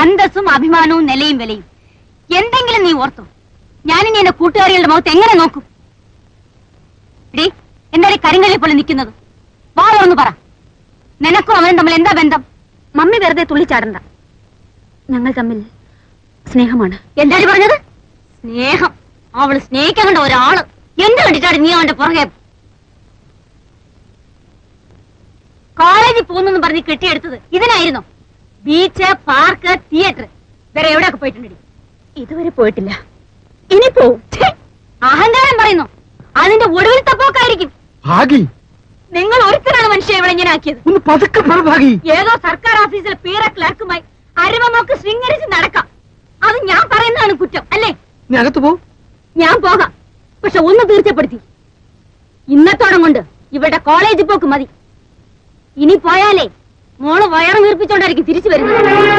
അന്തസ്സും അഭിമാനവും നിലയും വിലയും എന്തെങ്കിലും നീ ഓർത്തോ? ഞാനിനി എന്റെ കൂട്ടുകാരികളുടെ മുഖത്ത് എങ്ങനെ നോക്കും? ഡേ, എന്തായാലും കരിങ്കല്ലിൽ പോലെ നിൽക്കുന്നത്? വാ തുറന്ന് പറ, നിനക്കും അവനും തമ്മിൽ എന്താ ബന്ധം? മമ്മി വെറുതെ തുള്ളിച്ചാടണ്ട. ഞങ്ങൾ തമ്മിൽ സ്നേഹമാണ്. എന്താണ് പറഞ്ഞത്? സ്നേഹം? അവള് സ്നേഹിക്കാൻ കണ്ട ഒരാള് എന്ത് കണ്ടിട്ടാണ് നീ അവന്റെ പുറകെ? കോളേജിൽ പോകുന്നെന്ന് പറഞ്ഞ് കെട്ടിയെടുത്തത് ഇതിനായിരുന്നോ? ബീച്ച്, പാർക്ക്, തിയേറ്റർ, വേറെ എവിടെയൊക്കെ പോയിട്ടുണ്ടെടി? ഇതുവരെ പോയിട്ടില്ല. ഇനി പോവും. അഹങ്കാരം പറയുന്നു. അതിന്റെ ഒടുവിലത്തെ പോക്കായിരിക്കും. നിങ്ങൾ ഒരുത്തരാണ് മനുഷ്യ ഇവിടെ ഇങ്ങനെ ആക്കിയത്. ഏതോ സർക്കാർ ഓഫീസിലെ പീറ ക്ലർക്കുമായി അരുമമൊക്കെ ശൃംഗരിച്ച് നടക്കാം. അത് ഞാൻ പറയുന്നതാണ് കുറ്റം അല്ലേ? ഞാൻ പോകാം, പക്ഷെ ഒന്ന് തീർച്ചപ്പെടുത്തി, ഇന്നത്തോളം കൊണ്ട് ഇവിടെ കോളേജിൽ പോക്ക് മതി. ഇനി പോയാലേ മോള് വയറ് വീർപ്പിച്ചോണ്ടായിരിക്കും തിരിച്ചു വരുന്നത്.